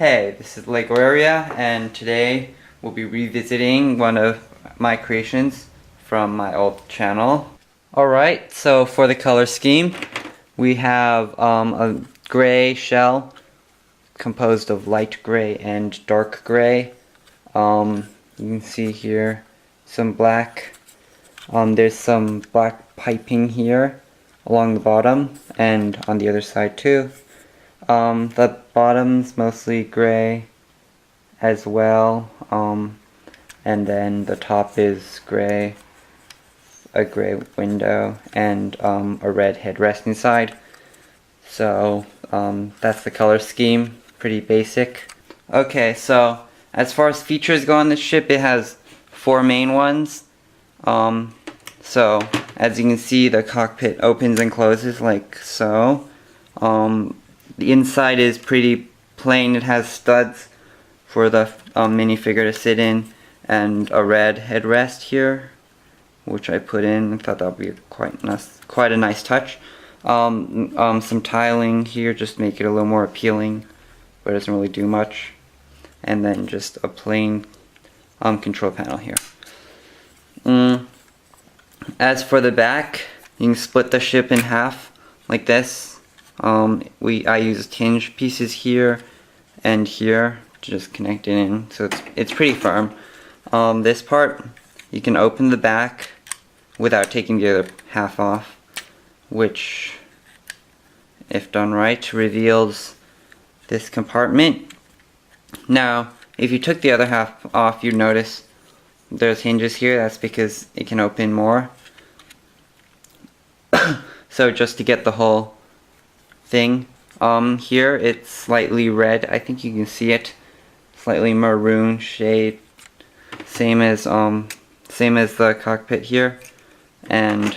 Hey, this is Lego Area, and today we'll be revisiting one of my creations from my old channel. Alright, so for the color scheme, we have a gray shell composed of light gray and dark gray. You can see here some black. There's some black piping here along the bottom and on the other side too. The bottom's mostly gray as well, and then the top is gray, a gray window, and a red headrest inside. So that's the color scheme, pretty basic. Okay, so as far as features go on this ship, it has 4 main ones. So as you can see, the cockpit opens and closes like so. The inside is pretty plain. It has studs for the minifigure to sit in, and a red headrest here, which I put in. I thought that would be quite a nice touch. Some tiling here, just make it a little more appealing, but it doesn't really do much. And then just a plain control panel here. As for the back, you can split the ship in half like this. I used hinge pieces here and here to just connect it in, so it's pretty firm. This part, you can open the back without taking the other half off, which, if done right, reveals this compartment. Now, if you took the other half off, you'd notice there's hinges here. That's because it can open more. So just to get the whole thing, here it's slightly red. I think you can see it, slightly maroon shade, same as the cockpit here. And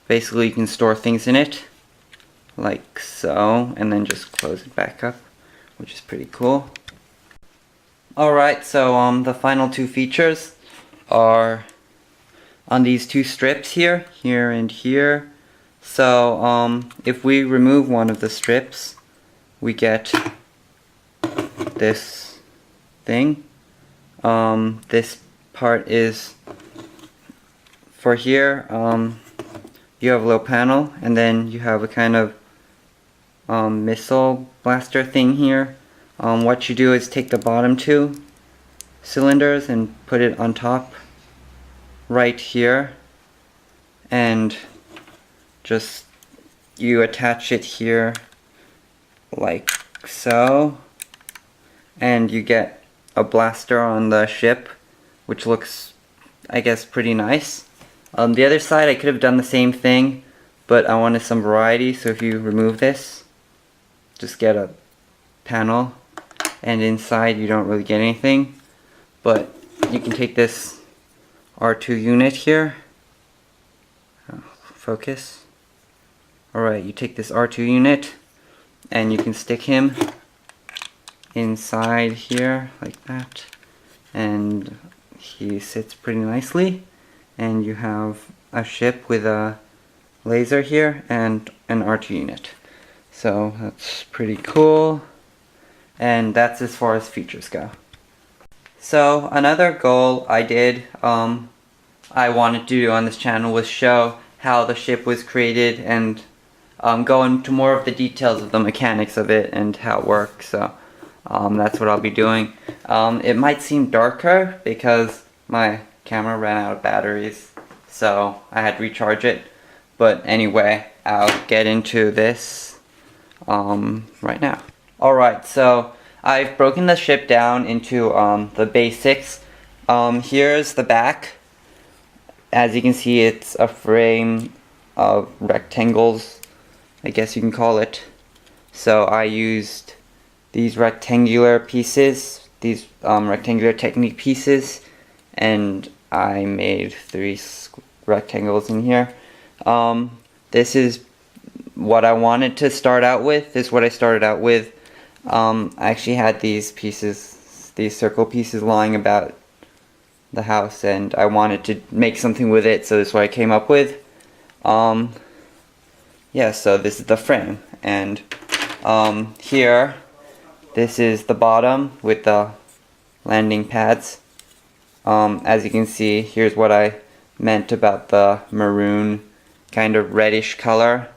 basically you can store things in it like so, and then just close it back up, which is pretty cool. Alright, so the final 2 features are on these 2 strips here and here. So if we remove one of the strips, we get this thing. This part is for here. You have a little panel, and then you have a kind of missile blaster thing here. What you do is take the bottom 2 cylinders and put it on top right here, and just you attach it here like so, and you get a blaster on the ship, which looks, I guess, pretty nice. The other side I could have done the same thing, but I wanted some variety, so if you remove this, just get a panel, and inside you don't really get anything. But you can take this R2 unit here, focus. Alright, you take this R2 unit and you can stick him inside here like that, and he sits pretty nicely, and you have a ship with a laser here and an R2 unit. So that's pretty cool, and that's as far as features go. So another goal I wanted to do on this channel was show how the ship was created and go into more of the details of the mechanics of it and how it works. So that's what I'll be doing. It might seem darker because my camera ran out of batteries, so I had to recharge it. But anyway, I'll get into this right now. Alright, so I've broken the ship down into the basics. Here's the back. As you can see, it's a frame of rectangles, I guess you can call it. So I used these rectangular pieces, these rectangular technique pieces, and I made 3 rectangles in here. This is what I wanted to start out with. This is what I started out with. I actually had these pieces, these circle pieces lying about the house, and I wanted to make something with it, so this is what I came up with. Yeah, so this is the frame, and here This is the bottom with the landing pads. As you can see, here's what I meant about the maroon kind of reddish color.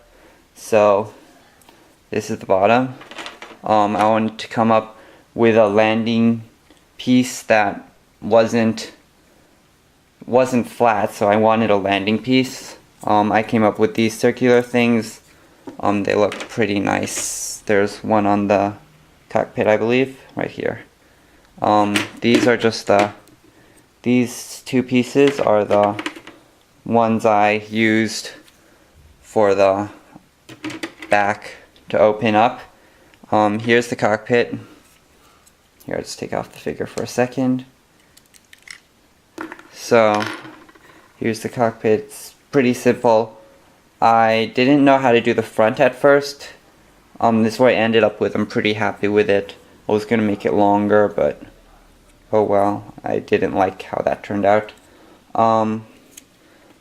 So this is the bottom. I wanted to come up with a landing piece that wasn't flat, so I wanted a landing piece. I came up with these circular things. They look pretty nice. There's one on the cockpit, I believe, right here. These are just these two pieces are the ones I used for the back to open up. Here's the cockpit. Here, I'll just take off the figure for a second. So, here's the cockpit. It's pretty simple. I didn't know how to do the front at first. This is what I ended up with. I'm pretty happy with it. I was going to make it longer, but oh well. I didn't like how that turned out.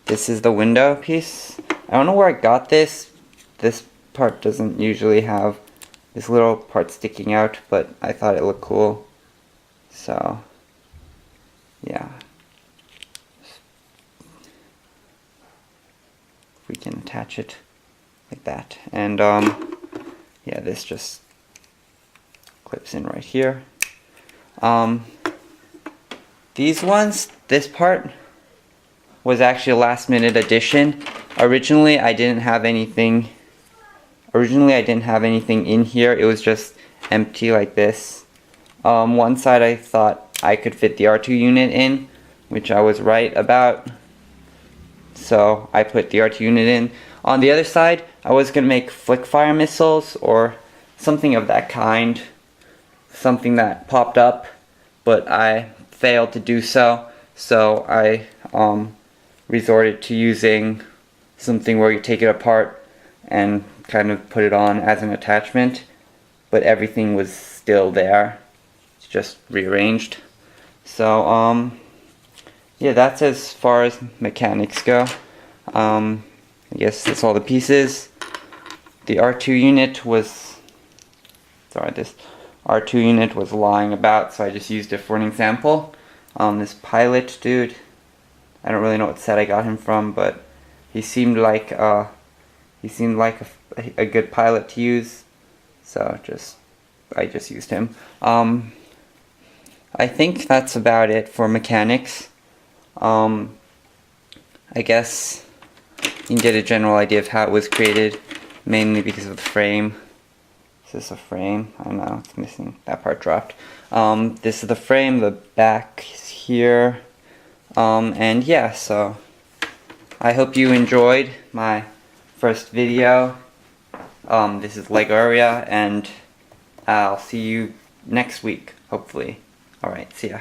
This is the window piece. I don't know where I got this. This part doesn't usually have this little part sticking out, but I thought it looked cool. So, yeah. We can attach it like that, and yeah, this just clips in right here. These ones, this part was actually a last minute addition. Originally I didn't have anything in here. It was just empty like this. One side I thought I could fit the R2 unit in, which I was right about. So I put the R2 unit in. On the other side, I was going to make flick fire missiles or something of that kind. Something that popped up, but I failed to do so. So I resorted to using something where you take it apart and kind of put it on as an attachment. But everything was still there. It's just rearranged. So yeah, that's as far as mechanics go. I guess that's all the pieces. The R2 unit was, this R2 unit was lying about, so I just used it for an example. This pilot dude, I don't really know what set I got him from, but he seemed like a good pilot to use, so I just used him. I think that's about it for mechanics. I guess you can get a general idea of how it was created, mainly because of the frame. Is this a frame? I don't know, it's missing. That part dropped. This is the frame, the back is here. And yeah, so I hope you enjoyed my first video. This is Legoria, and I'll see you next week, hopefully. Alright, see ya.